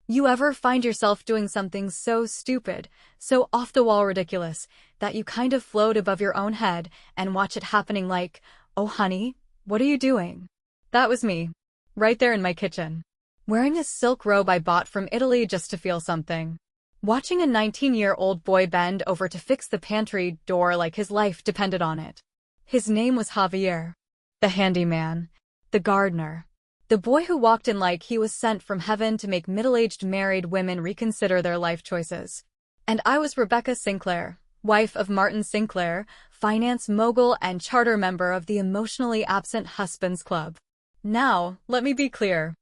You ever find yourself doing something so stupid, so off-the-wall ridiculous, that you kind of float above your own head and watch it happening like, oh honey, what are you doing? That was me, right there in my kitchen, wearing a silk robe I bought from Italy just to feel something. Watching a 19-year-old boy bend over to fix the pantry door like his life depended on it. His name was Javier. The handyman. The gardener. The boy who walked in like he was sent from heaven to make middle-aged married women reconsider their life choices. And I was Rebecca Sinclair, wife of Martin Sinclair, finance mogul and charter member of the Emotionally Absent Husbands Club. Now, let me be clear.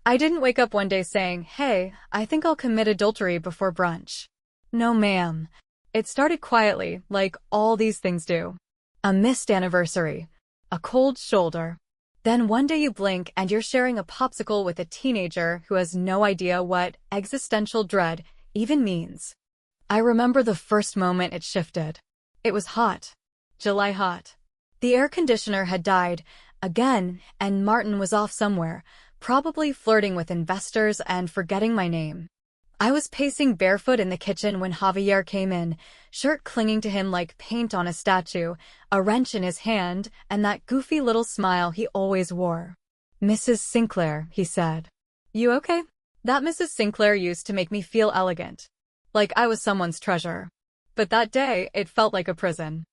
I didn't wake up one day saying, hey, I think I'll commit adultery before brunch. No ma'am. It started quietly, like all these things do. A missed anniversary. A cold shoulder. Then one day you blink and you're sharing a popsicle with a teenager who has no idea what existential dread even means. I remember the first moment it shifted. It was hot. July hot. The air conditioner had died, again, and Martin was off somewhere, probably flirting with investors and forgetting my name. I was pacing barefoot in the kitchen when Javier came in, shirt clinging to him like paint on a statue, a wrench in his hand, and that goofy little smile he always wore. Mrs. Sinclair, he said. You okay? That Mrs. Sinclair used to make me feel elegant. Like I was someone's treasure. But that day, it felt like a prison.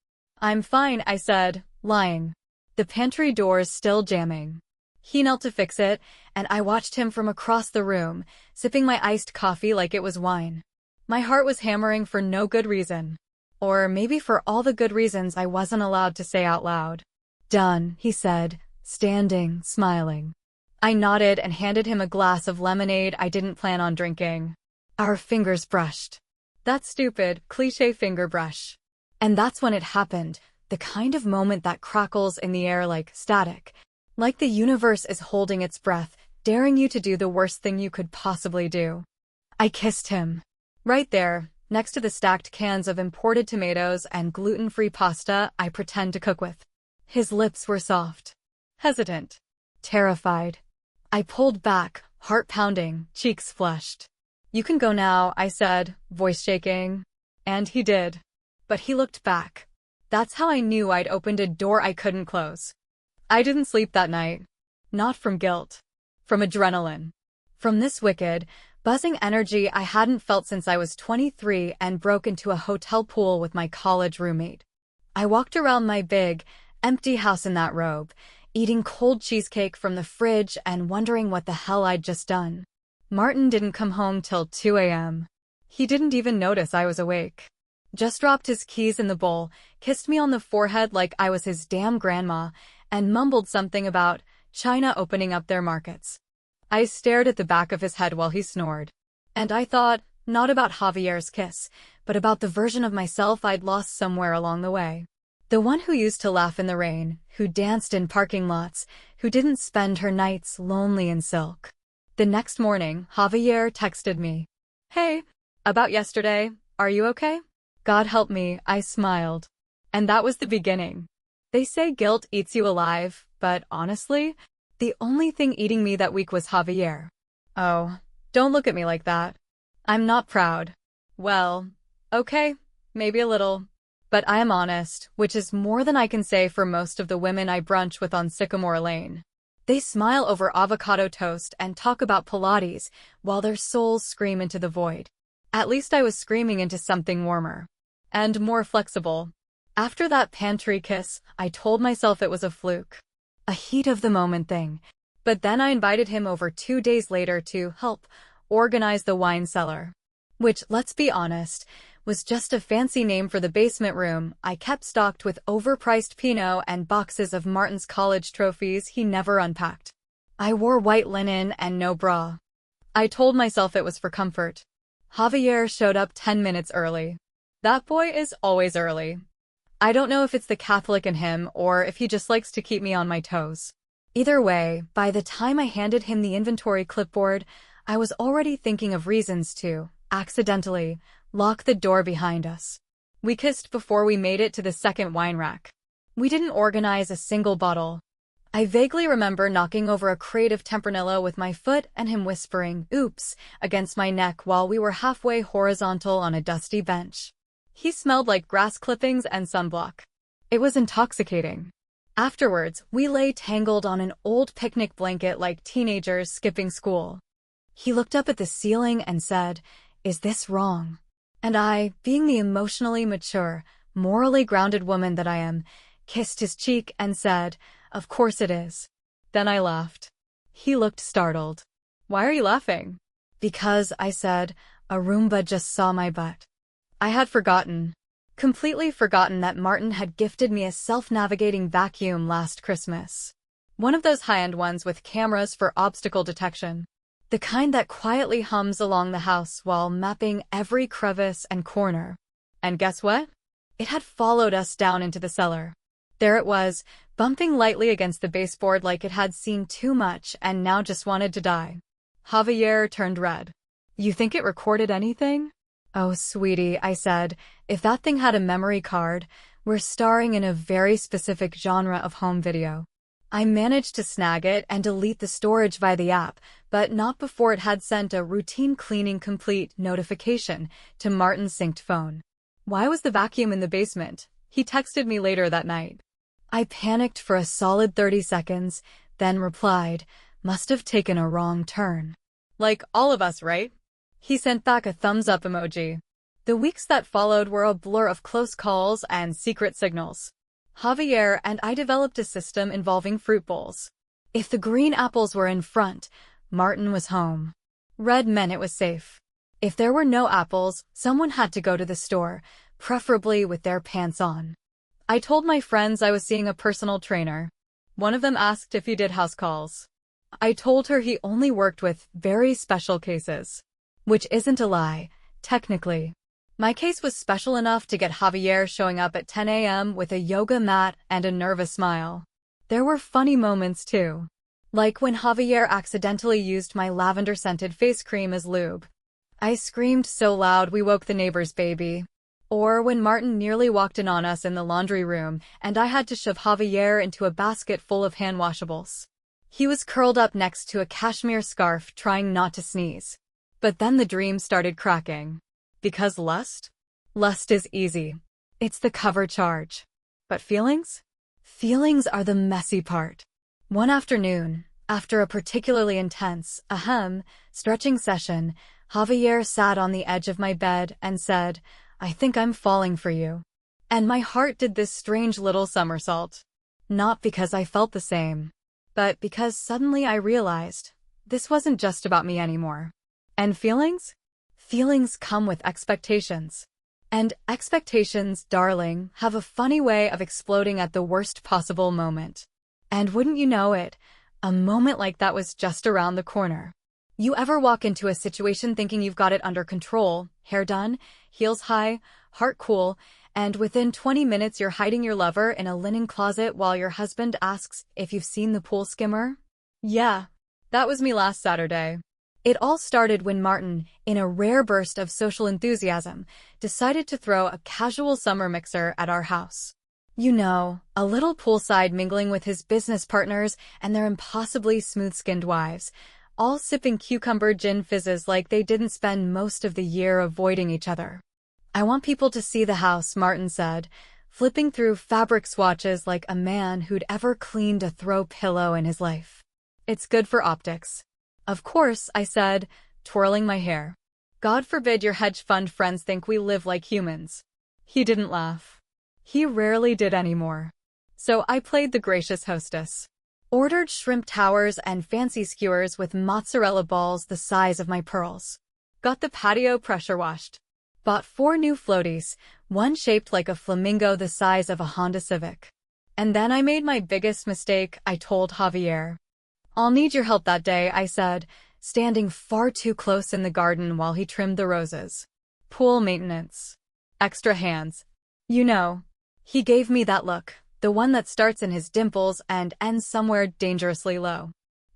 I'm fine, I said, lying. The pantry doors still jamming. He knelt to fix it, and I watched him from across the room, sipping my iced coffee like it was wine. My heart was hammering for no good reason. Or maybe for all the good reasons I wasn't allowed to say out loud. Done, he said, standing, smiling. I nodded and handed him a glass of lemonade I didn't plan on drinking. Our fingers brushed. That stupid, cliché finger brush. And that's when it happened, the kind of moment that crackles in the air like static. Like the universe is holding its breath, daring you to do the worst thing you could possibly do. I kissed him. Right there, next to the stacked cans of imported tomatoes and gluten-free pasta I pretend to cook with. His lips were soft. Hesitant. Terrified. I pulled back, heart pounding, cheeks flushed. You can go now, I said, voice shaking. And he did. But he looked back. That's how I knew I'd opened a door I couldn't close. I didn't sleep that night. Not from guilt. From adrenaline. From this wicked, buzzing energy I hadn't felt since I was 23 and broke into a hotel pool with my college roommate. I walked around my big, empty house in that robe, eating cold cheesecake from the fridge and wondering what the hell I'd just done. Martin didn't come home till 2 a.m. He didn't even notice I was awake. Just dropped his keys in the bowl, kissed me on the forehead like I was his damn grandma, and mumbled something about China opening up their markets. I stared at the back of his head while he snored. And I thought, not about Javier's kiss, but about the version of myself I'd lost somewhere along the way. The one who used to laugh in the rain, who danced in parking lots, who didn't spend her nights lonely in silk. The next morning, Javier texted me. Hey, about yesterday, are you okay? God help me, I smiled. And that was the beginning. They say guilt eats you alive, but honestly, the only thing eating me that week was Javier. Oh, don't look at me like that. I'm not proud. Well, okay, maybe a little. But I am honest, which is more than I can say for most of the women I brunch with on Sycamore Lane. They smile over avocado toast and talk about Pilates, while their souls scream into the void. At least I was screaming into something warmer. And more flexible. After that pantry kiss, I told myself it was a fluke. A heat-of-the-moment thing. But then I invited him over 2 days later to help organize the wine cellar. Which, let's be honest, was just a fancy name for the basement room I kept stocked with overpriced Pinot and boxes of Martin's college trophies he never unpacked. I wore white linen and no bra. I told myself it was for comfort. Javier showed up 10 minutes early. That boy is always early. I don't know if it's the Catholic in him or if he just likes to keep me on my toes. Either way, by the time I handed him the inventory clipboard, I was already thinking of reasons to, accidentally, lock the door behind us. We kissed before we made it to the second wine rack. We didn't organize a single bottle. I vaguely remember knocking over a crate of Tempranillo with my foot and him whispering, "Oops," against my neck while we were halfway horizontal on a dusty bench. He smelled like grass clippings and sunblock. It was intoxicating. Afterwards, we lay tangled on an old picnic blanket like teenagers skipping school. He looked up at the ceiling and said, "Is this wrong?" And I, being the emotionally mature, morally grounded woman that I am, kissed his cheek and said, "Of course it is." Then I laughed. He looked startled. "Why are you laughing?" "Because," I said, "a Roomba just saw my butt." I had completely forgotten that Martin had gifted me a self-navigating vacuum last Christmas. One of those high-end ones with cameras for obstacle detection. The kind that quietly hums along the house while mapping every crevice and corner. And guess what? It had followed us down into the cellar. There it was, bumping lightly against the baseboard like it had seen too much and now just wanted to die. Javier turned red. "You think it recorded anything?" "Oh, sweetie," I said, "if that thing had a memory card, we're starring in a very specific genre of home video." I managed to snag it and delete the storage via the app, but not before it had sent a routine cleaning complete notification to Martin's synced phone. Why was the vacuum in the basement? He texted me later that night. I panicked for a solid 30 seconds, then replied, "Must have taken a wrong turn." Like all of us, right? He sent back a thumbs-up emoji. The weeks that followed were a blur of close calls and secret signals. Javier and I developed a system involving fruit bowls. If the green apples were in front, Martin was home. Red meant it was safe. If there were no apples, someone had to go to the store, preferably with their pants on. I told my friends I was seeing a personal trainer. One of them asked if he did house calls. I told her he only worked with very special cases. Which isn't a lie, technically. My case was special enough to get Javier showing up at 10 a.m. with a yoga mat and a nervous smile. There were funny moments too. Like when Javier accidentally used my lavender-scented face cream as lube. I screamed so loud we woke the neighbor's baby. Or when Martin nearly walked in on us in the laundry room and I had to shove Javier into a basket full of hand washables. He was curled up next to a cashmere scarf trying not to sneeze. But then the dream started cracking. Because lust? Lust is easy. It's the cover charge. But feelings? Feelings are the messy part. One afternoon, after a particularly intense, stretching session, Javier sat on the edge of my bed and said, "I think I'm falling for you." And my heart did this strange little somersault. Not because I felt the same, but because suddenly I realized this wasn't just about me anymore. And feelings? Feelings come with expectations. And expectations, darling, have a funny way of exploding at the worst possible moment. And wouldn't you know it, a moment like that was just around the corner. You ever walk into a situation thinking you've got it under control, hair done, heels high, heart cool, and within 20 minutes you're hiding your lover in a linen closet while your husband asks if you've seen the pool skimmer? Yeah, that was me last Saturday. It all started when Martin, in a rare burst of social enthusiasm, decided to throw a casual summer mixer at our house. You know, a little poolside mingling with his business partners and their impossibly smooth-skinned wives, all sipping cucumber gin fizzes like they didn't spend most of the year avoiding each other. "I want people to see the house," Martin said, flipping through fabric swatches like a man who'd ever cleaned a throw pillow in his life. "It's good for optics." "Of course," I said, twirling my hair. "God forbid your hedge fund friends think we live like humans." He didn't laugh. He rarely did anymore. So I played the gracious hostess. Ordered shrimp towers and fancy skewers with mozzarella balls the size of my pearls. Got the patio pressure washed. Bought 4 new floaties, one shaped like a flamingo the size of a Honda Civic. And then I made my biggest mistake, I told Javier. "I'll need your help that day," I said, standing far too close in the garden while he trimmed the roses. "Pool maintenance. Extra hands. You know." He gave me that look, the one that starts in his dimples and ends somewhere dangerously low.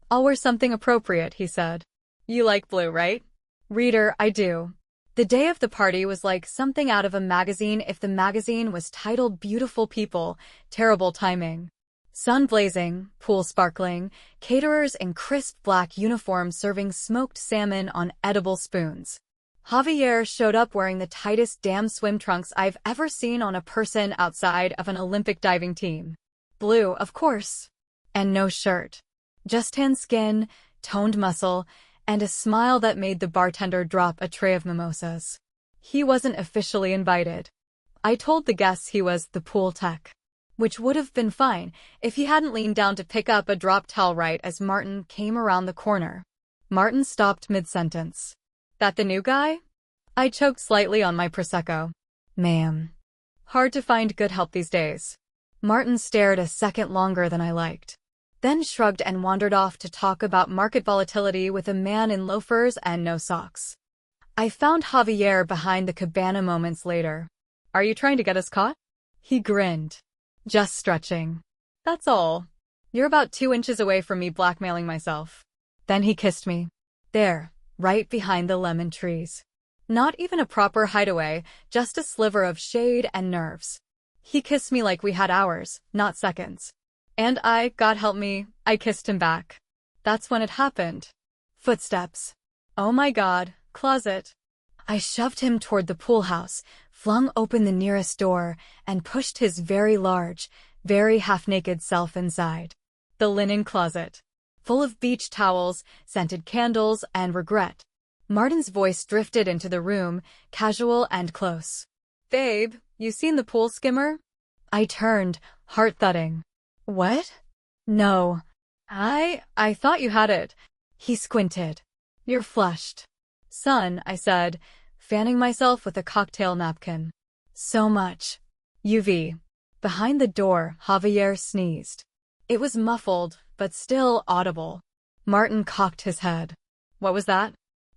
"I'll wear something appropriate," he said. "You like blue, right?" Reader, I do. The day of the party was like something out of a magazine if the magazine was titled Beautiful People, terrible timing. Sun blazing, pool sparkling, caterers in crisp black uniforms serving smoked salmon on edible spoons. Javier showed up wearing the tightest damn swim trunks I've ever seen on a person outside of an Olympic diving team. Blue, of course. And no shirt. Just tan skin, toned muscle, and a smile that made the bartender drop a tray of mimosas. He wasn't officially invited. I told the guests he was the pool tech, which would have been fine if he hadn't leaned down to pick up a drop towel right as Martin came around the corner. Martin stopped mid-sentence. That the new guy? I choked slightly on my Prosecco. Ma'am. Hard to find good help these days. Martin stared a second longer than I liked, then shrugged and wandered off to talk about market volatility with a man in loafers and no socks. I found Javier behind the cabana moments later. Are you trying to get us caught? He grinned. Just stretching. That's all. You're about 2 inches away from me blackmailing myself. Then he kissed me. There, right behind the lemon trees. Not even a proper hideaway, just a sliver of shade and nerves. He kissed me like we had hours, not seconds. And I, God help me, I kissed him back. That's when it happened. Footsteps. Oh my God, closet. I shoved him toward the pool house, flung open the nearest door, and pushed his very large, very half-naked self inside. The linen closet. Full of beach towels, scented candles, and regret. Martin's voice drifted into the room, casual and close. Babe, you seen the pool skimmer? I turned, heart thudding. What? No. I thought you had it. He squinted. You're flushed. Son, I said, fanning myself with a cocktail napkin. So much. UV. Behind the door, Javier sneezed. It was muffled, but still audible. Martin cocked his head. What was that?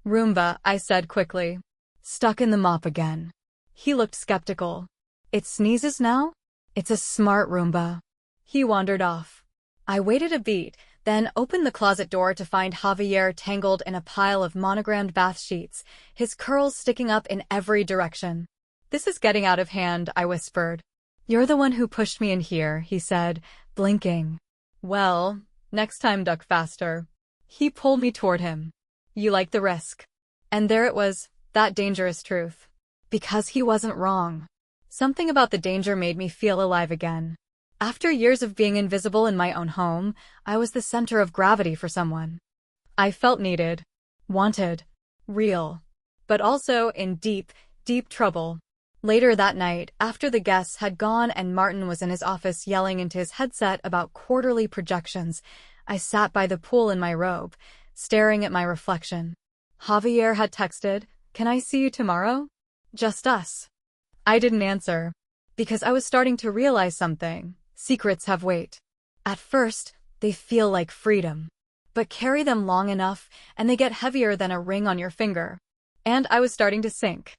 Roomba, I said quickly. Stuck in the mop again. He looked skeptical. It sneezes now? It's a smart Roomba. He wandered off. I waited a beat, then opened the closet door to find Javier tangled in a pile of monogrammed bath sheets, his curls sticking up in every direction. This is getting out of hand, I whispered. You're the one who pushed me in here, he said, blinking. Well, next time duck faster. He pulled me toward him. You like the risk. And there it was, that dangerous truth. Because he wasn't wrong. Something about the danger made me feel alive again. After years of being invisible in my own home, I was the center of gravity for someone. I felt needed, wanted, real, but also in deep, deep trouble. Later that night, after the guests had gone and Martin was in his office yelling into his headset about quarterly projections, I sat by the pool in my robe, staring at my reflection. Javier had texted, "Can I see you tomorrow?" Just us. I didn't answer, because I was starting to realize something. Secrets have weight. At first, they feel like freedom. But carry them long enough, and they get heavier than a ring on your finger. And I was starting to sink.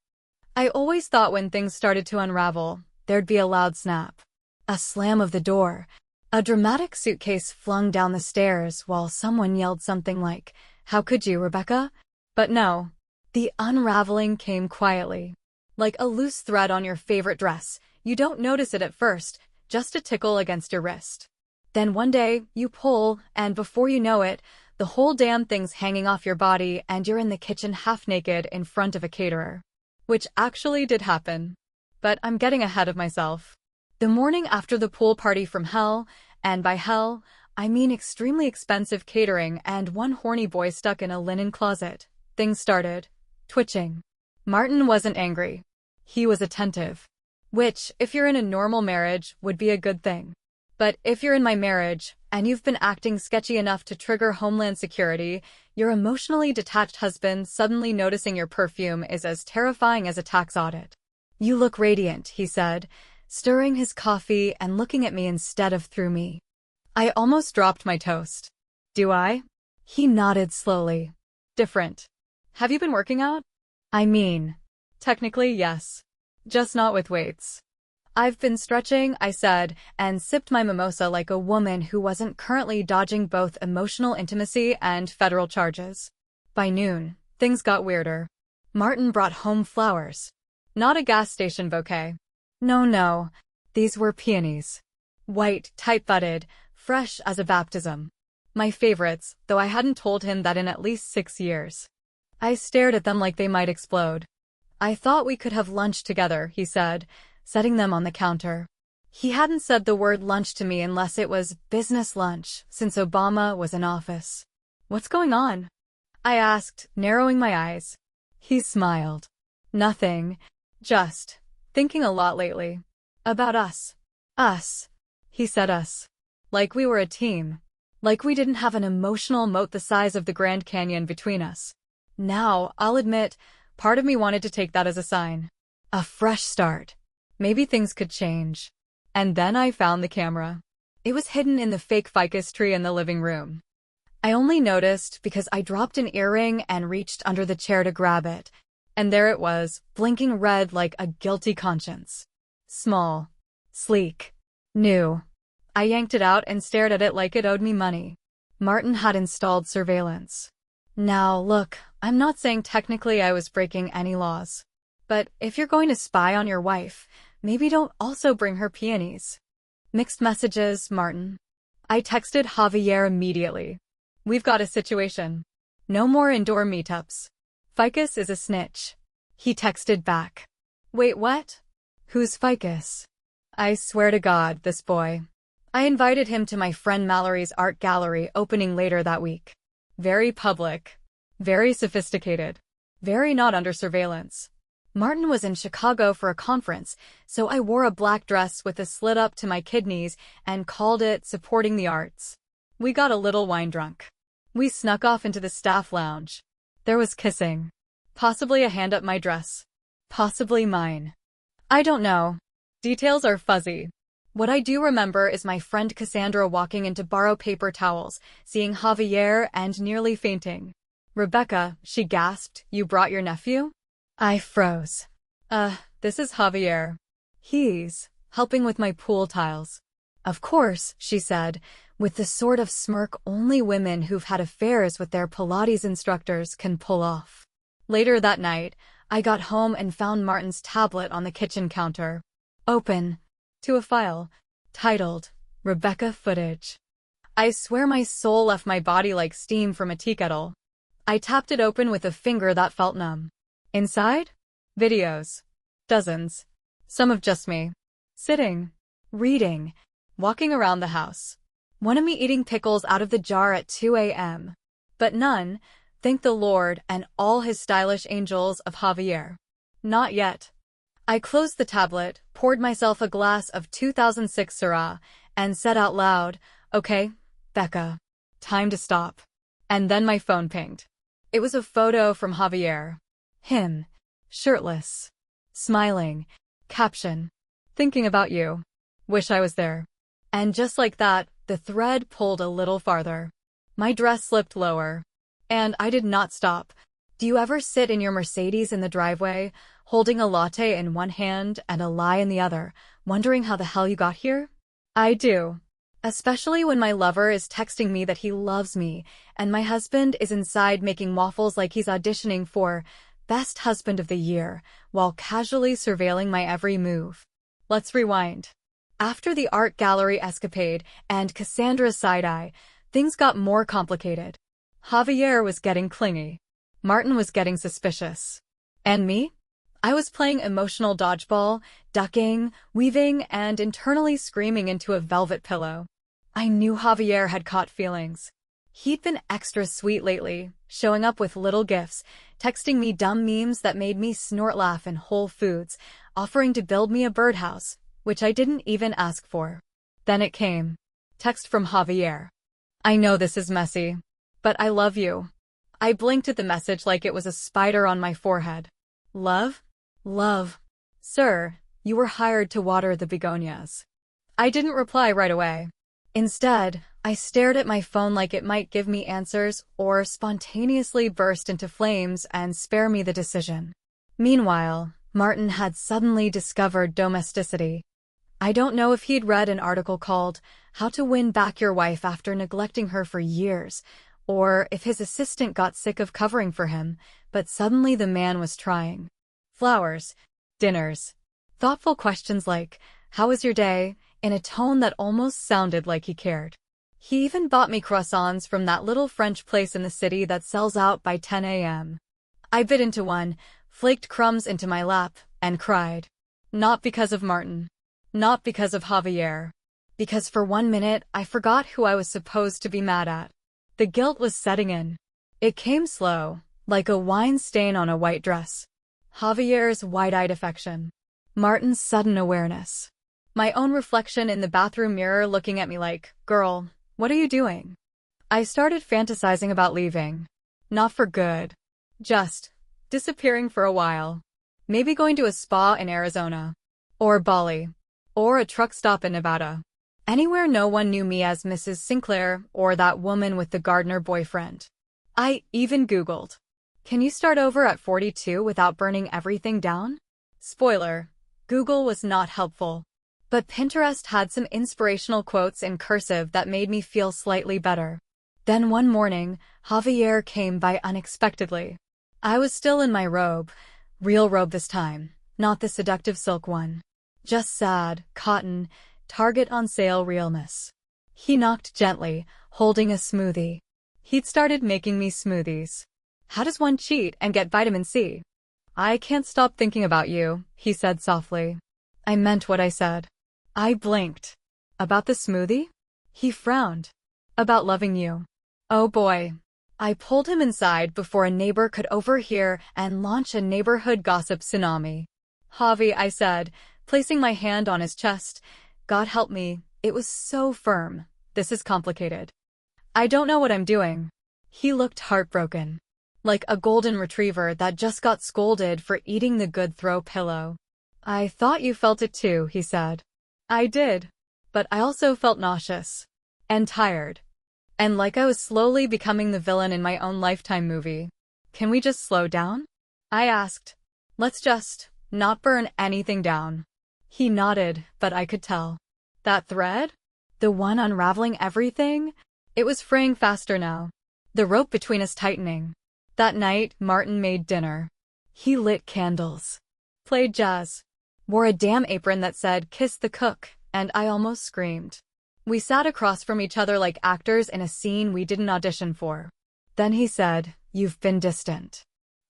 I always thought when things started to unravel, there'd be a loud snap. A slam of the door. A dramatic suitcase flung down the stairs while someone yelled something like, "How could you, Rebecca?" But no. The unraveling came quietly. Like a loose thread on your favorite dress. You don't notice it at first, just a tickle against your wrist. Then one day, you pull, and before you know it, the whole damn thing's hanging off your body and you're in the kitchen half-naked in front of a caterer. Which actually did happen. But I'm getting ahead of myself. The morning after the pool party from hell, and by hell, I mean extremely expensive catering and one horny boy stuck in a linen closet, things started twitching. Martin wasn't angry. He was attentive. Which, if you're in a normal marriage, would be a good thing. But if you're in my marriage, and you've been acting sketchy enough to trigger Homeland Security, your emotionally detached husband suddenly noticing your perfume is as terrifying as a tax audit. You look radiant, he said, stirring his coffee and looking at me instead of through me. I almost dropped my toast. Do I? He nodded slowly. Different. Have you been working out? I mean, technically yes. Just not with weights. I've been stretching, I said, and sipped my mimosa like a woman who wasn't currently dodging both emotional intimacy and federal charges. By noon, things got weirder. Martin brought home flowers. Not a gas station bouquet. No, these were peonies. White, tight-budded, fresh as a baptism. My favorites, though I hadn't told him that in at least 6 years. I stared at them like they might explode. I thought we could have lunch together, he said, setting them on the counter. He hadn't said the word lunch to me unless it was business lunch, since Obama was in office. What's going on? I asked, narrowing my eyes. He smiled. Nothing. Just thinking a lot lately. About us. Us. He said us. Like we were a team. Like we didn't have an emotional moat the size of the Grand Canyon between us. Now, I'll admit, part of me wanted to take that as a sign. A fresh start. Maybe things could change. And then I found the camera. It was hidden in the fake ficus tree in the living room. I only noticed because I dropped an earring and reached under the chair to grab it. And there it was, blinking red like a guilty conscience. Small. Sleek. New. I yanked it out and stared at it like it owed me money. Martin had installed surveillance. Now, look, I'm not saying technically I was breaking any laws. But if you're going to spy on your wife, maybe don't also bring her peonies. Mixed messages, Martin. I texted Javier immediately. We've got a situation. No more indoor meetups. Ficus is a snitch. He texted back. Wait, what? Who's Ficus? I swear to God, this boy. I invited him to my friend Mallory's art gallery opening later that week. Very public. Very sophisticated. Very not under surveillance. Martin was in Chicago for a conference, so I wore a black dress with a slit up to my kidneys and called it Supporting the Arts. We got a little wine drunk. We snuck off into the staff lounge. There was kissing. Possibly a hand up my dress. Possibly mine. I don't know. Details are fuzzy. What I do remember is my friend Cassandra walking in to borrow paper towels, seeing Javier and nearly fainting. Rebecca, she gasped, you brought your nephew? I froze. This is Javier. He's helping with my pool tiles. Of course, she said, with the sort of smirk only women who've had affairs with their Pilates instructors can pull off. Later that night, I got home and found Martin's tablet on the kitchen counter. Open. To a file. Titled, Rebecca Footage. I swear my soul left my body like steam from a tea kettle. I tapped it open with a finger that felt numb. Inside? Videos. Dozens. Some of just me. Sitting. Reading. Walking around the house. One of me eating pickles out of the jar at 2 a.m. But none, thank the Lord and all his stylish angels of Javier. Not yet. I closed the tablet, poured myself a glass of 2006 Syrah, and said out loud, okay, Becca, time to stop. And then my phone pinged. It was a photo from Javier. Him. Shirtless. Smiling. Caption. Thinking about you. Wish I was there. And just like that, the thread pulled a little farther. My dress slipped lower. And I did not stop. Do you ever sit in your Mercedes in the driveway, holding a latte in one hand and a lie in the other, wondering how the hell you got here? I do. Especially when my lover is texting me that he loves me, and my husband is inside making waffles like he's auditioning for Best Husband of the Year, while casually surveilling my every move. Let's rewind. After the art gallery escapade and Cassandra's side-eye, things got more complicated. Javier was getting clingy. Martin was getting suspicious. And me? I was playing emotional dodgeball, ducking, weaving, and internally screaming into a velvet pillow. I knew Javier had caught feelings. He'd been extra sweet lately, showing up with little gifts, texting me dumb memes that made me snort laugh in Whole Foods, offering to build me a birdhouse, which I didn't even ask for. Then it came. Text from Javier. I know this is messy, but I love you. I blinked at the message like it was a spider on my forehead. Love? Love. Sir, you were hired to water the begonias. I didn't reply right away. Instead, I stared at my phone like it might give me answers or spontaneously burst into flames and spare me the decision. Meanwhile, Martin had suddenly discovered domesticity. I don't know if he'd read an article called How to Win Back Your Wife After Neglecting Her for Years, or if his assistant got sick of covering for him, but suddenly the man was trying. Flowers, dinners, thoughtful questions like, how was your day, in a tone that almost sounded like he cared. He even bought me croissants from that little French place in the city that sells out by 10 a.m. I bit into one, flaked crumbs into my lap, and cried. Not because of Martin. Not because of Javier. Because for 1 minute I forgot who I was supposed to be mad at. The guilt was setting in. It came slow, like a wine stain on a white dress. Javier's wide-eyed affection. Martin's sudden awareness. My own reflection in the bathroom mirror looking at me like, girl, what are you doing? I started fantasizing about leaving. Not for good. Just disappearing for a while. Maybe going to a spa in Arizona. Or Bali. Or a truck stop in Nevada. Anywhere no one knew me as Mrs. Sinclair or that woman with the gardener boyfriend. I even Googled. Can you start over at 42 without burning everything down? Spoiler, Google was not helpful. But Pinterest had some inspirational quotes in cursive that made me feel slightly better. Then one morning, Javier came by unexpectedly. I was still in my robe. Real robe this time, not the seductive silk one. Just sad, cotton, Target on sale realness. He knocked gently, holding a smoothie. He'd started making me smoothies. How does one cheat and get vitamin C? I can't stop thinking about you, he said softly. I meant what I said. I blinked. About the smoothie? He frowned. About loving you. Oh boy. I pulled him inside before a neighbor could overhear and launch a neighborhood gossip tsunami. Javi, I said, placing my hand on his chest. God help me, it was so firm. This is complicated. I don't know what I'm doing. He looked heartbroken. Like a golden retriever that just got scolded for eating the good throw pillow. I thought you felt it too, he said. I did. But I also felt nauseous. And tired. And like I was slowly becoming the villain in my own Lifetime movie. Can we just slow down? I asked. Let's just not burn anything down. He nodded, but I could tell. That thread? The one unraveling everything? It was fraying faster now. The rope between us tightening. That night, Martin made dinner. He lit candles. Played jazz. Wore a damn apron that said, "Kiss the cook," and I almost screamed. We sat across from each other like actors in a scene we didn't audition for. Then he said, "You've been distant."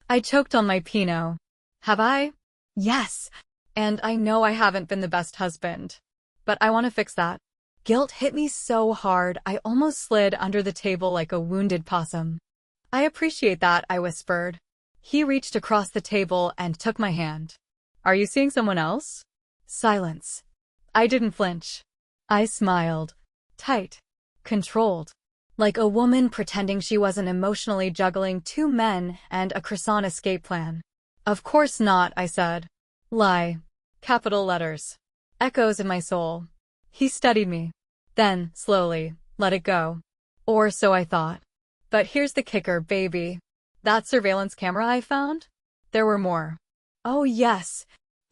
I choked on my Pinot. Have I? Yes. And I know I haven't been the best husband. But I want to fix that. Guilt hit me so hard I almost slid under the table like a wounded possum. I appreciate that, I whispered. He reached across the table and took my hand. Are you seeing someone else? Silence. I didn't flinch. I smiled. Tight. Controlled. Like a woman pretending she wasn't emotionally juggling 2 men and a croissant escape plan. Of course not, I said. Lie. Capital letters. Echoes in my soul. He studied me. Then, slowly, let it go. Or so I thought. But here's the kicker, baby. That surveillance camera I found? There were more. Oh yes.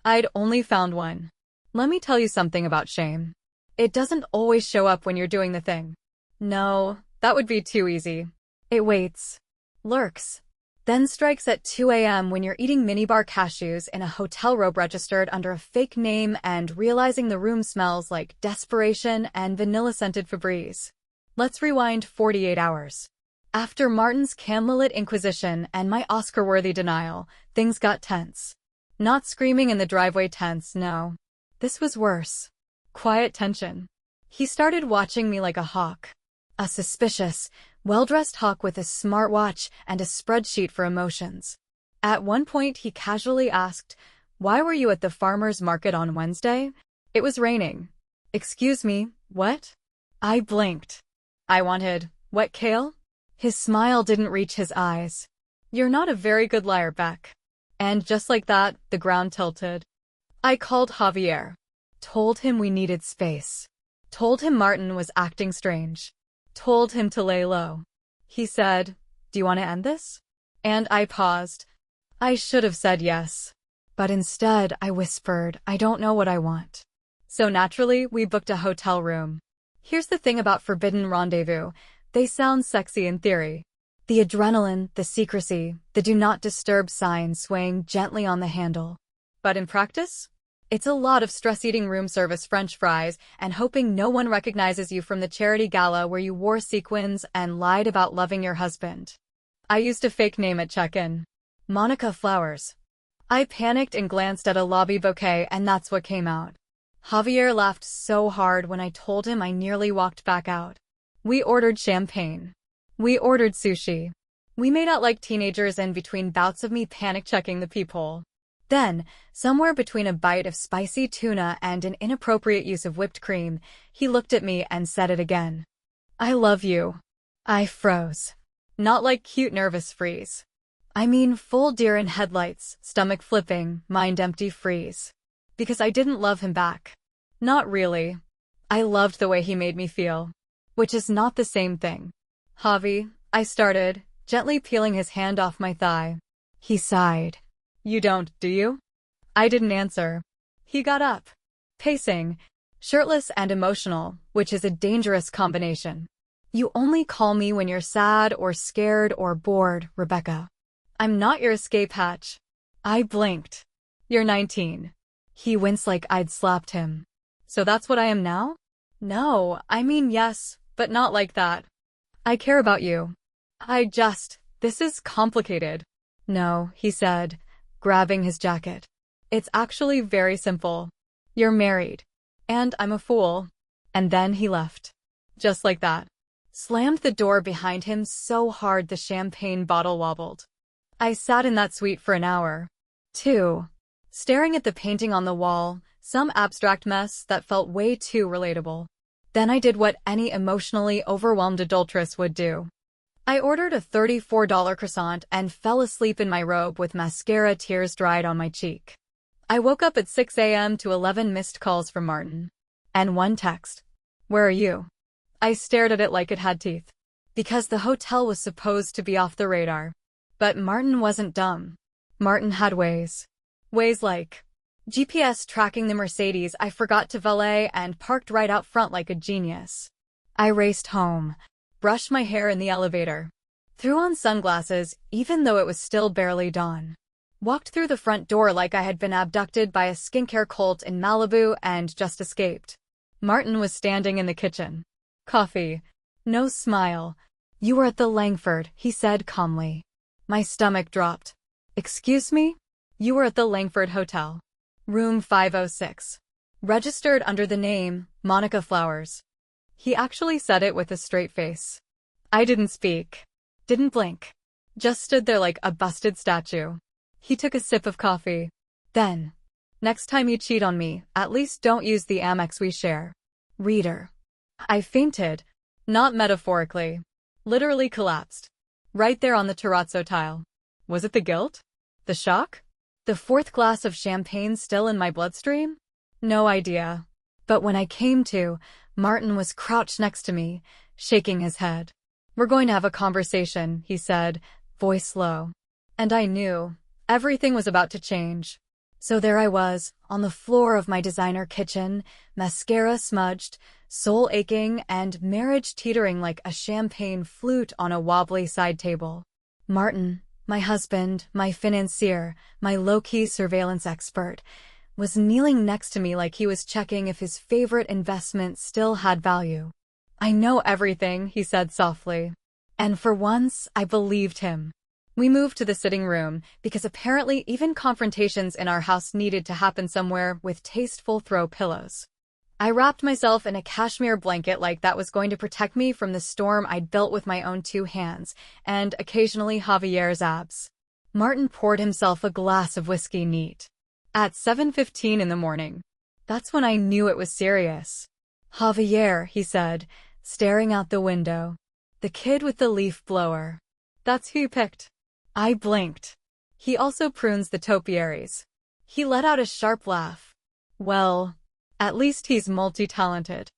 I'd only found one. Let me tell you something about shame. It doesn't always show up when you're doing the thing. No, that would be too easy. It waits. Lurks. Then strikes at 2 a.m. when you're eating minibar cashews in a hotel robe registered under a fake name and realizing the room smells like desperation and vanilla-scented Febreze. Let's rewind 48 hours. After Martin's candlelit inquisition and my Oscar-worthy denial, things got tense. Not screaming in the driveway tense, no. This was worse. Quiet tension. He started watching me like a hawk. A suspicious, well-dressed hawk with a smartwatch and a spreadsheet for emotions. At one point he casually asked, "Why were you at the farmer's market on Wednesday?" It was raining. Excuse me, what? I blinked. I wanted, wet kale? His smile didn't reach his eyes. You're not a very good liar, Beck. And just like that, the ground tilted. I called Javier. Told him we needed space. Told him Martin was acting strange. Told him to lay low. He said, "Do you want to end this?" And I paused. I should have said yes. But instead, I whispered, "I don't know what I want." So naturally, we booked a hotel room. Here's the thing about forbidden rendezvous. They sound sexy in theory. The adrenaline, the secrecy, the do not disturb sign swaying gently on the handle. But in practice? It's a lot of stress eating room service French fries and hoping no one recognizes you from the charity gala where you wore sequins and lied about loving your husband. I used a fake name at check-in. Monica Flowers. I panicked and glanced at a lobby bouquet, and that's what came out. Javier laughed so hard when I told him I nearly walked back out. We ordered champagne. We ordered sushi. We made out like teenagers in between bouts of me panic-checking the peephole. Then, somewhere between a bite of spicy tuna and an inappropriate use of whipped cream, he looked at me and said it again. I love you. I froze. Not like cute nervous freeze. I mean full deer in headlights, stomach flipping, mind empty freeze. Because I didn't love him back. Not really. I loved the way he made me feel. Which is not the same thing. Javi, I started, gently peeling his hand off my thigh. He sighed. You don't, do you? I didn't answer. He got up. Pacing. Shirtless and emotional, which is a dangerous combination. You only call me when you're sad or scared or bored, Rebecca. I'm not your escape hatch. I blinked. You're 19. He winced like I'd slapped him. So that's what I am now? No, I mean yes, but not like that. I care about you. This is complicated. No, he said, grabbing his jacket. It's actually very simple. You're married. And I'm a fool. And then he left. Just like that. Slammed the door behind him so hard the champagne bottle wobbled. I sat in that suite for an hour. 2. Staring at the painting on the wall, some abstract mess that felt way too relatable. Then I did what any emotionally overwhelmed adulteress would do. I ordered a $34 croissant and fell asleep in my robe with mascara tears dried on my cheek. I woke up at 6 a.m. to 11 missed calls from Martin. And one text. Where are you? I stared at it like it had teeth. Because the hotel was supposed to be off the radar. But Martin wasn't dumb. Martin had ways. Ways like GPS tracking the Mercedes I forgot to valet and parked right out front like a genius. I raced home, brushed my hair in the elevator, threw on sunglasses even though it was still barely dawn, walked through the front door like I had been abducted by a skincare cult in Malibu and just escaped. Martin was standing in the kitchen. Coffee. No smile. You were at the Langford, he said calmly. My stomach dropped. Excuse me? You were at the Langford Hotel. Room 506. Registered under the name, Monica Flowers. He actually said it with a straight face. I didn't speak. Didn't blink. Just stood there like a busted statue. He took a sip of coffee. Then, next time you cheat on me, at least don't use the Amex we share. Reader. I fainted. Not metaphorically. Literally collapsed. Right there on the terrazzo tile. Was it the guilt? The shock? The 4th glass of champagne still in my bloodstream? No idea. But when I came to, Martin was crouched next to me, shaking his head. We're going to have a conversation, he said, voice low. And I knew. Everything was about to change. So there I was, on the floor of my designer kitchen, mascara smudged, soul aching, and marriage teetering like a champagne flute on a wobbly side table. Martin, my husband, my financier, my low-key surveillance expert, was kneeling next to me like he was checking if his favorite investment still had value. I know everything, he said softly. And for once, I believed him. We moved to the sitting room, because apparently even confrontations in our house needed to happen somewhere with tasteful throw pillows. I wrapped myself in a cashmere blanket like that was going to protect me from the storm I'd built with my own 2 hands, and occasionally Javier's abs. Martin poured himself a glass of whiskey neat. At 7:15 in the morning. That's when I knew it was serious. Javier, he said, staring out the window. The kid with the leaf blower. That's who you picked. I blinked. He also prunes the topiaries. He let out a sharp laugh. Well, at least he's multi-talented.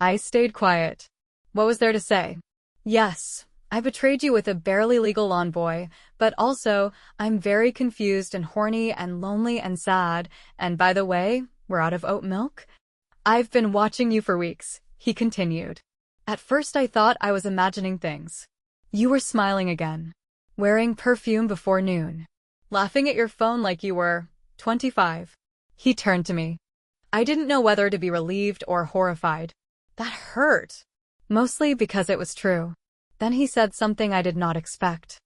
I stayed quiet. What was there to say? Yes, I betrayed you with a barely legal lawn boy, but also, I'm very confused and horny and lonely and sad, and by the way, we're out of oat milk? I've been watching you for weeks, he continued. At first I thought I was imagining things. You were smiling again. Wearing perfume before noon. Laughing at your phone like you were 25. He turned to me. I didn't know whether to be relieved or horrified. That hurt. Mostly because it was true. Then he said something I did not expect.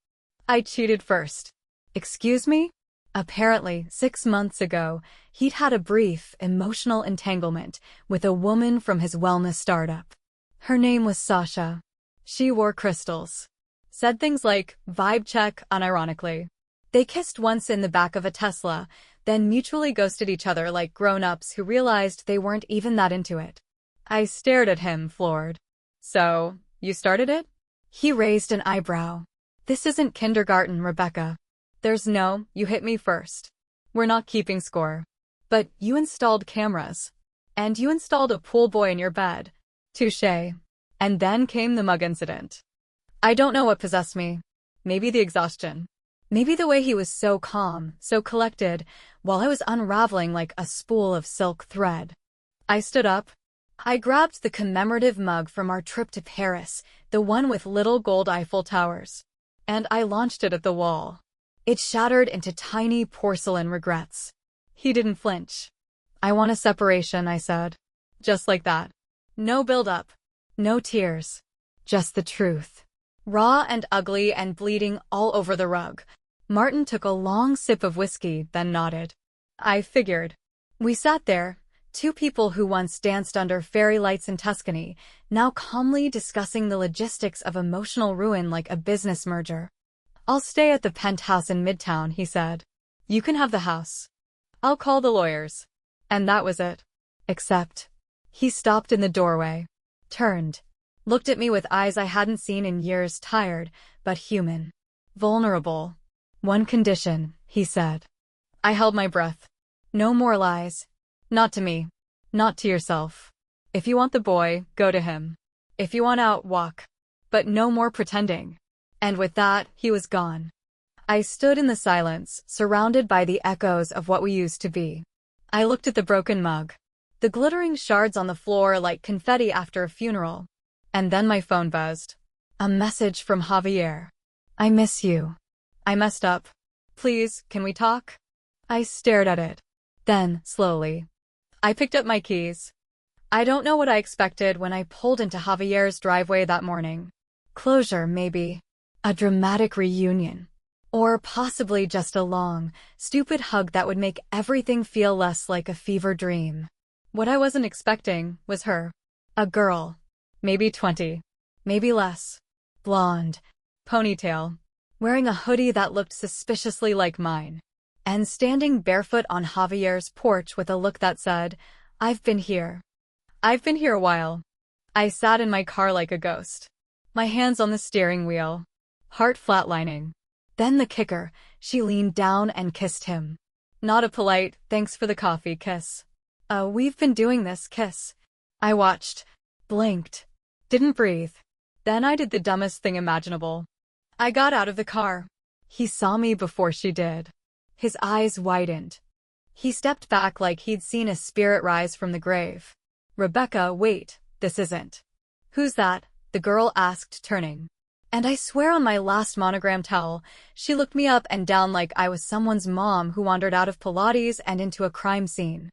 I cheated first. Excuse me? Apparently, 6 months ago, he'd had a brief, emotional entanglement with a woman from his wellness startup. Her name was Sasha. She wore crystals. Said things like, vibe check, unironically. They kissed once in the back of a Tesla, then mutually ghosted each other like grown-ups who realized they weren't even that into it. I stared at him, floored. So, you started it? He raised an eyebrow. This isn't kindergarten, Rebecca. There's no, you hit me first. We're not keeping score. But you installed cameras. And you installed a pool boy in your bed. Touché. And then came the mug incident. I don't know what possessed me. Maybe the exhaustion. Maybe the way he was so calm, so collected, while I was unraveling like a spool of silk thread. I stood up. I grabbed the commemorative mug from our trip to Paris, the one with little gold Eiffel Towers. And I launched it at the wall. It shattered into tiny porcelain regrets. He didn't flinch. I want a separation, I said. Just like that. No build-up. No tears. Just the truth. Raw and ugly and bleeding all over the rug. Martin took a long sip of whiskey, then nodded. I figured. We sat there, two people who once danced under fairy lights in Tuscany, now calmly discussing the logistics of emotional ruin like a business merger. I'll stay at the penthouse in Midtown, he said. You can have the house. I'll call the lawyers. And that was it. Except, he stopped in the doorway, turned, looked at me with eyes I hadn't seen in years, tired, but human. Vulnerable. One condition, he said. I held my breath. No more lies. Not to me. Not to yourself. If you want the boy, go to him. If you want out, walk. But no more pretending. And with that, he was gone. I stood in the silence, surrounded by the echoes of what we used to be. I looked at the broken mug. The glittering shards on the floor like confetti after a funeral. And then my phone buzzed. A message from Javier. I miss you. I messed up. Please, can we talk? I stared at it. Then, slowly, I picked up my keys. I don't know what I expected when I pulled into Javier's driveway that morning. Closure, maybe. A dramatic reunion. Or possibly just a long, stupid hug that would make everything feel less like a fever dream. What I wasn't expecting was her. A girl. Maybe 20. Maybe less. Blonde. Ponytail. Wearing a hoodie that looked suspiciously like mine. And standing barefoot on Javier's porch with a look that said, I've been here. I've been here a while. I sat in my car like a ghost. My hands on the steering wheel. Heart flatlining. Then the kicker, she leaned down and kissed him. Not a polite, thanks for the coffee kiss. We've been doing this kiss. I watched. Blinked. Didn't breathe. Then I did the dumbest thing imaginable. I got out of the car. He saw me before she did. His eyes widened. He stepped back like he'd seen a spirit rise from the grave. Rebecca, wait, this isn't. Who's that? The girl asked, turning. And I swear on my last monogram towel, she looked me up and down like I was someone's mom who wandered out of Pilates and into a crime scene.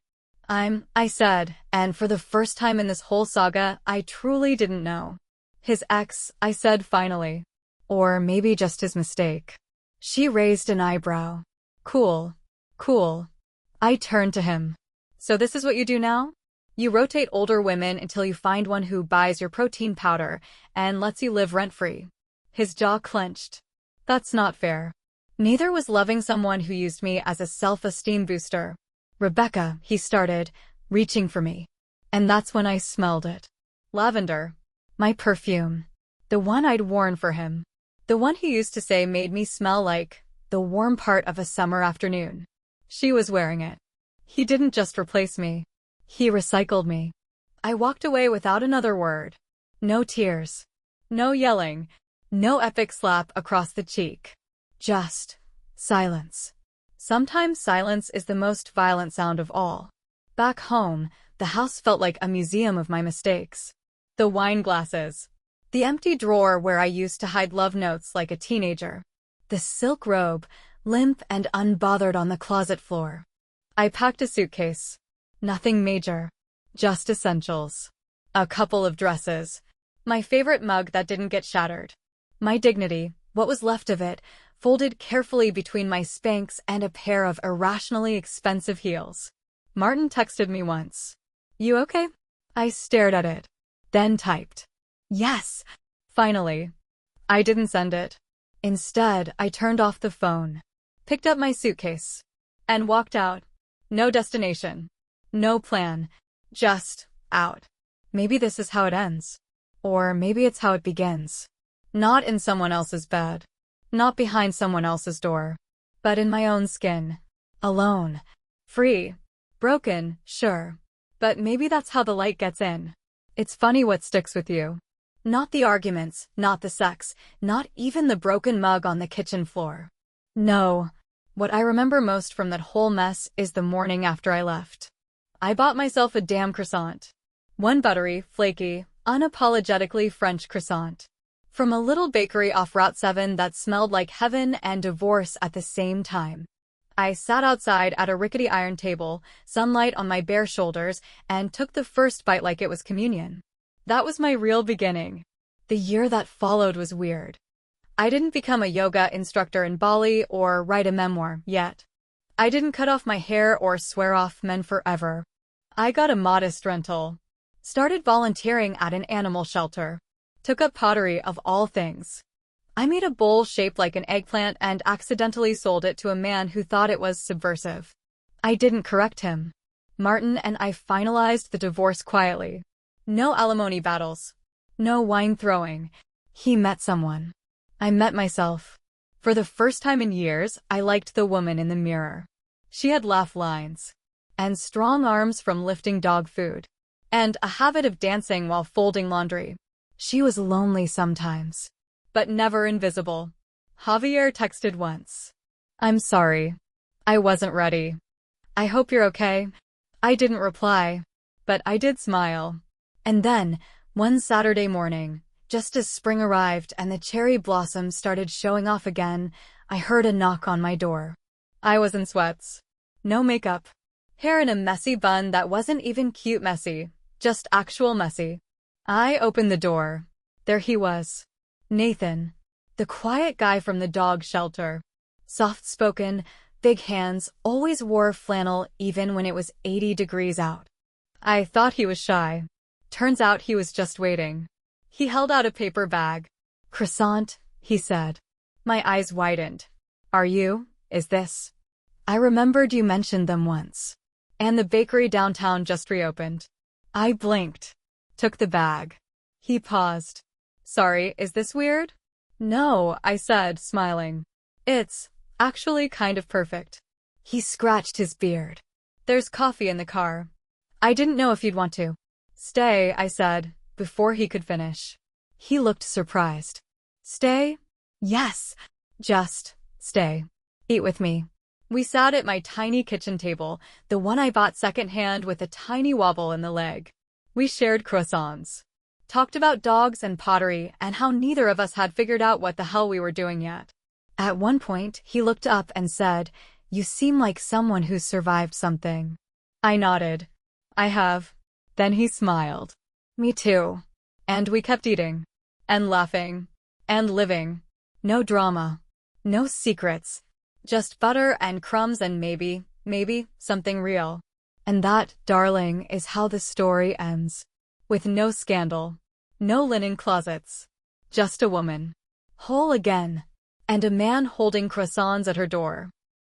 I said, and for the first time in this whole saga, I truly didn't know. His ex, I said finally. Or maybe just his mistake. She raised an eyebrow. Cool. Cool. I turned to him. So this is what you do now? You rotate older women until you find one who buys your protein powder and lets you live rent-free. His jaw clenched. That's not fair. Neither was loving someone who used me as a self-esteem booster. Rebecca, he started, reaching for me. And that's when I smelled it. Lavender. My perfume. The one I'd worn for him. The one he used to say made me smell like the warm part of a summer afternoon. She was wearing it. He didn't just replace me. He recycled me. I walked away without another word. No tears. No yelling. No epic slap across the cheek. Just silence. Sometimes silence is the most violent sound of all. Back home, the house felt like a museum of my mistakes. The wine glasses. The empty drawer where I used to hide love notes like a teenager. The silk robe, limp and unbothered on the closet floor. I packed a suitcase. Nothing major. Just essentials. A couple of dresses. My favorite mug that didn't get shattered. My dignity, what was left of it, folded carefully between my Spanx and a pair of irrationally expensive heels. Martin texted me once. "You okay?" I stared at it. Then typed. "Yes." Finally. I didn't send it. Instead, I turned off the phone, picked up my suitcase, and walked out. No destination. No plan. Just out. Maybe this is how it ends. Or maybe it's how it begins. Not in someone else's bed. Not behind someone else's door. But in my own skin. Alone. Free. Broken, sure. But maybe that's how the light gets in. It's funny what sticks with you. Not the arguments, not the sex, not even the broken mug on the kitchen floor. No. What I remember most from that whole mess is the morning after I left. I bought myself a damn croissant. One buttery, flaky, unapologetically French croissant. From a little bakery off Route 7 that smelled like heaven and divorce at the same time. I sat outside at a rickety iron table, sunlight on my bare shoulders, and took the first bite like it was communion. That was my real beginning. The year that followed was weird. I didn't become a yoga instructor in Bali or write a memoir yet. I didn't cut off my hair or swear off men forever. I got a modest rental. Started volunteering at an animal shelter. Took up pottery of all things. I made a bowl shaped like an eggplant and accidentally sold it to a man who thought it was subversive. I didn't correct him. Martin and I finalized the divorce quietly. No alimony battles. No wine throwing. He met someone. I met myself. For the first time in years, I liked the woman in the mirror. She had laugh lines. And strong arms from lifting dog food. And a habit of dancing while folding laundry. She was lonely sometimes. But never invisible. Javier texted once. "I'm sorry. I wasn't ready. I hope you're okay." I didn't reply. But I did smile. And then, one Saturday morning, just as spring arrived and the cherry blossoms started showing off again, I heard a knock on my door. I was in sweats. No makeup. Hair in a messy bun that wasn't even cute messy, just actual messy. I opened the door. There he was. Nathan. The quiet guy from the dog shelter. Soft-spoken, big hands, always wore flannel even when it was 80 degrees out. I thought he was shy. Turns out he was just waiting. He held out a paper bag. "Croissant," he said. My eyes widened. "Are you? Is this?" I remembered you mentioned them once. And the bakery downtown just reopened. I blinked. Took the bag. He paused. "Sorry, is this weird?" "No," I said, smiling. "It's actually kind of perfect." He scratched his beard. "There's coffee in the car. I didn't know if you'd want to." "Stay," I said, before he could finish. He looked surprised. "Stay?" "Yes. Just stay. Eat with me." We sat at my tiny kitchen table, the one I bought secondhand with a tiny wobble in the leg. We shared croissants. Talked about dogs and pottery and how neither of us had figured out what the hell we were doing yet. At one point, he looked up and said, "You seem like someone who's survived something." I nodded. "I have." Then he smiled. "Me too." And we kept eating. And laughing. And living. No drama. No secrets. Just butter and crumbs and maybe something real. And that, darling, is how the story ends. With no scandal. No linen closets. Just a woman. Whole again. And a man holding croissants at her door.